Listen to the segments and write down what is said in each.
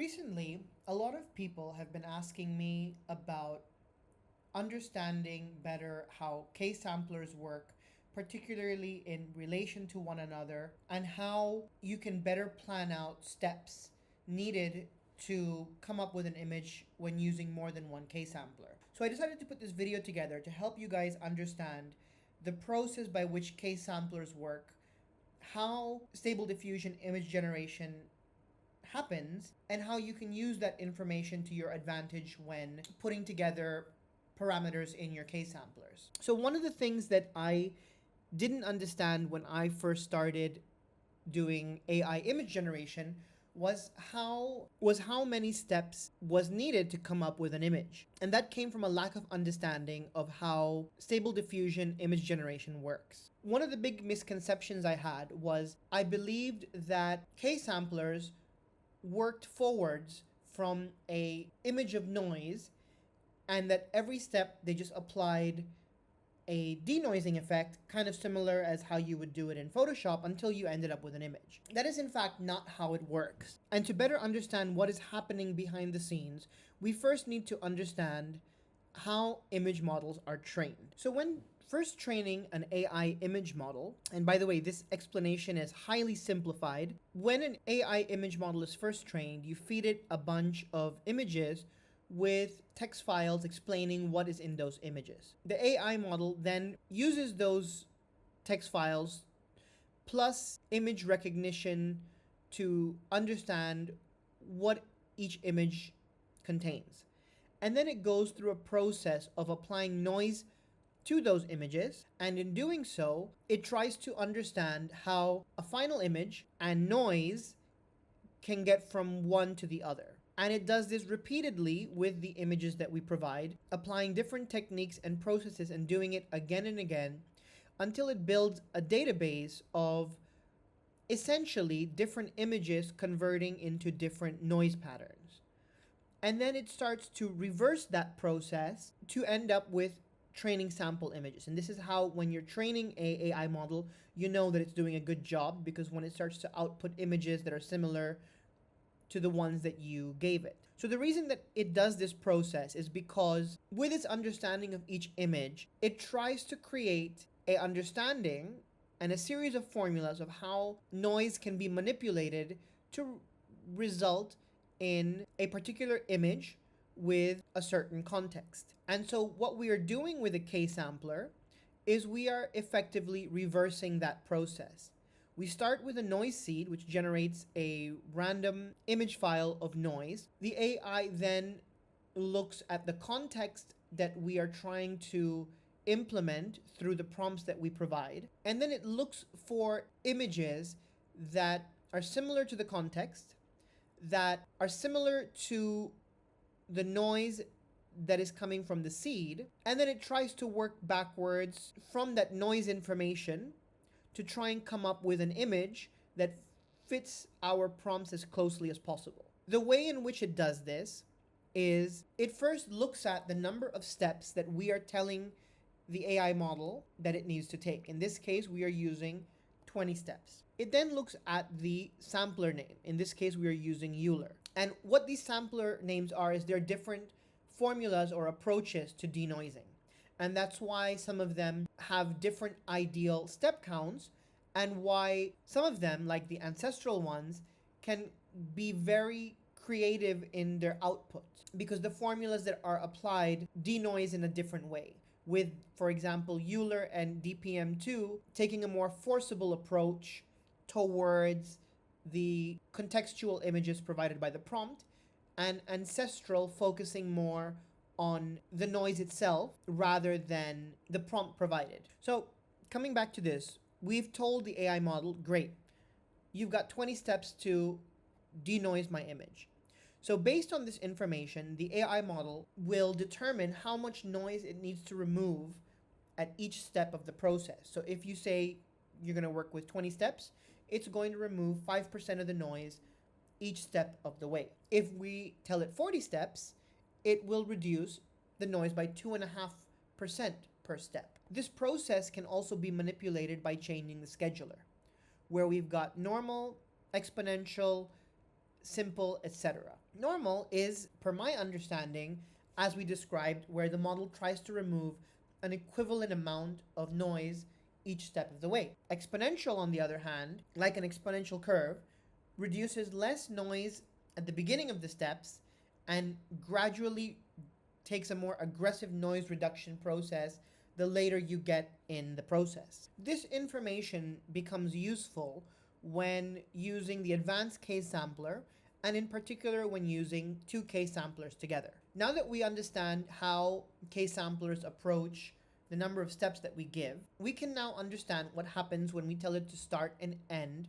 Recently, a lot of people have been asking me about understanding better how Ksamplers work, particularly in relation to one another, and how you can better plan out steps needed to come up with an image when using more than one Ksampler. So I decided to put this video together to help you guys understand the process by which Ksamplers work, how stable diffusion image generation happens, and how you can use that information to your advantage when putting together parameters in your Ksamplers. So one of the things that I didn't understand when I first started doing AI image generation was how many steps was needed to come up with an image. And that came from a lack of understanding of how stable diffusion image generation works. One of the big misconceptions I had was I believed that Ksamplers worked forwards from a image of noise, and that every step they just applied a denoising effect, kind of similar as how you would do it in Photoshop, until you ended up with an image. That is in fact not how it works. And to better understand what is happening behind the scenes, we first need to understand how image models are trained. So when first training an AI image model, and by the way, this explanation is highly simplified. When an AI image model is first trained, you feed it a bunch of images with text files explaining what is in those images. The AI model then uses those text files plus image recognition to understand what each image contains. And then it goes through a process of applying noise to those images, and in doing so, it tries to understand how a final image and noise can get from one to the other. And it does this repeatedly with the images that we provide, applying different techniques and processes and doing it again and again until it builds a database of essentially different images converting into different noise patterns. And then it starts to reverse that process to end up with training sample images. And this is how, when you're training a AI model, you know that it's doing a good job, because when it starts to output images that are similar to the ones that you gave it. So the reason that it does this process is because with its understanding of each image, it tries to create a understanding and a series of formulas of how noise can be manipulated to result in a particular image with a certain context. And so what we are doing with a Ksampler is we are effectively reversing that process. We start with a noise seed, which generates a random image file of noise. The AI then looks at the context that we are trying to implement through the prompts that we provide. And then it looks for images that are similar to the context, that are similar to the noise that is coming from the seed. And then it tries to work backwards from that noise information to try and come up with an image that fits our prompts as closely as possible. The way in which it does this is it first looks at the number of steps that we are telling the AI model that it needs to take. In this case, we are using 20 steps. It then looks at the sampler name. In this case, we are using Euler. And what these sampler names are is they're different formulas or approaches to denoising. And that's why some of them have different ideal step counts, and why some of them, like the ancestral ones, can be very creative in their outputs, because the formulas that are applied denoise in a different way. With, for example, Euler and DPM2 taking a more forcible approach towards the contextual images provided by the prompt, and ancestral focusing more on the noise itself rather than the prompt provided. So coming back to this, we've told the AI model, great, you've got 20 steps to denoise my image. So based on this information, the AI model will determine how much noise it needs to remove at each step of the process. So if you say you're going to work with 20 steps, it's going to remove 5% of the noise each step of the way. If we tell it 40 steps, it will reduce the noise by 2.5% per step. This process can also be manipulated by changing the scheduler, where we've got normal, exponential, simple, etc. Normal is, per my understanding, as we described, where the model tries to remove an equivalent amount of noise each step of the way. Exponential, on the other hand, like an exponential curve, reduces less noise at the beginning of the steps and gradually takes a more aggressive noise reduction process the later you get in the process. This information becomes useful when using the advanced Ksampler, and in particular when using two Ksamplers together. Now that we understand how Ksamplers approach the number of steps that we give, we can now understand what happens when we tell it to start and end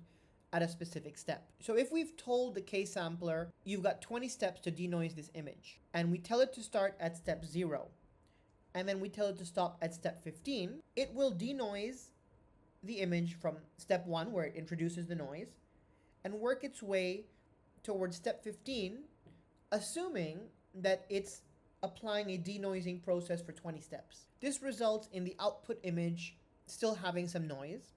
at a specific step. So if we've told the Ksampler, you've got 20 steps to denoise this image, and we tell it to start at step 0, and then we tell it to stop at step 15, it will denoise the image from step 1, where it introduces the noise, and work its way towards step 15, assuming that it's applying a denoising process for 20 steps. This results in the output image still having some noise.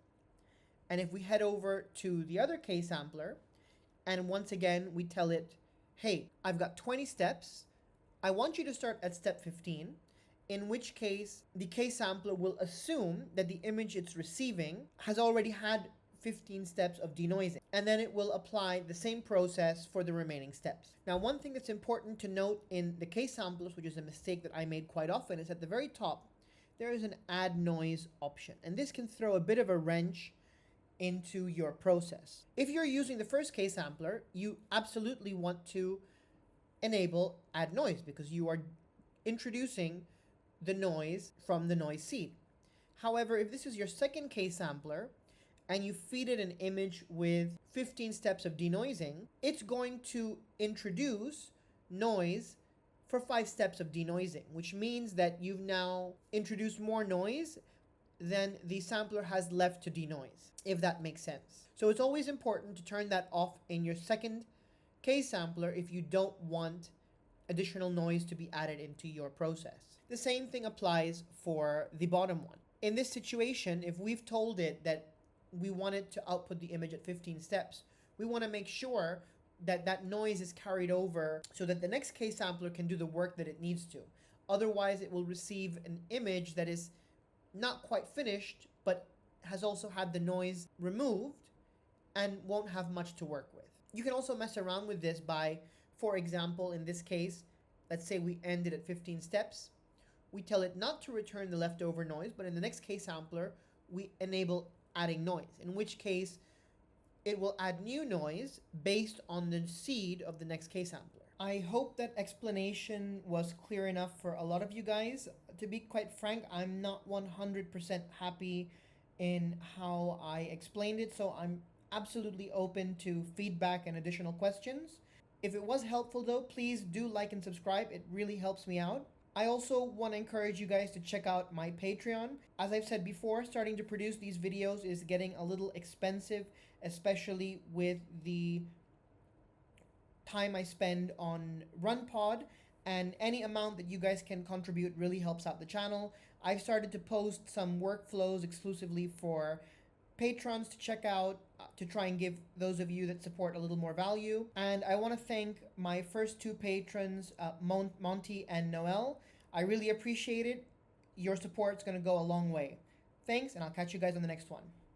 And if we head over to the other Ksampler, and once again we tell it, hey, I've got 20 steps, I want you to start at step 15, in which case the Ksampler will assume that the image it's receiving has already had 15 steps of denoising, and then it will apply the same process for the remaining steps. Now, one thing that's important to note in the Ksamplers, which is a mistake that I made quite often, is at the very top there is an add noise option, and this can throw a bit of a wrench into your process. If you're using the first Ksampler, you absolutely want to enable add noise because you are introducing the noise from the noise seed. However, if this is your second Ksampler and you feed it an image with 15 steps of denoising, it's going to introduce noise for 5 steps of denoising, which means that you've now introduced more noise than the sampler has left to denoise, if that makes sense. So it's always important to turn that off in your second Ksampler if you don't want additional noise to be added into your process. The same thing applies for the bottom one. In this situation, if we've told it that we want it to output the image at 15 steps, we want to make sure that that noise is carried over so that the next Ksampler can do the work that it needs to. Otherwise, it will receive an image that is not quite finished, but has also had the noise removed and won't have much to work with. You can also mess around with this by, for example, in this case, let's say we ended at 15 steps. We tell it not to return the leftover noise, but in the next Ksampler, we enable adding noise, in which case it will add new noise based on the seed of the next Ksampler. I hope that explanation was clear enough for a lot of you guys. To be quite frank, I'm not 100% happy in how I explained it, so I'm absolutely open to feedback and additional questions. If it was helpful though, please do like and subscribe. It really helps me out. I also want to encourage you guys to check out my Patreon. As I've said before, starting to produce these videos is getting a little expensive, especially with the time I spend on RunPod, and any amount that you guys can contribute really helps out the channel. I've started to post some workflows exclusively for patrons to check out, to try and give those of you that support a little more value. And I want to thank my first 2 patrons, Monty and Noel. I really appreciate it. Your support's going to go a long way. Thanks, and I'll catch you guys on the next one.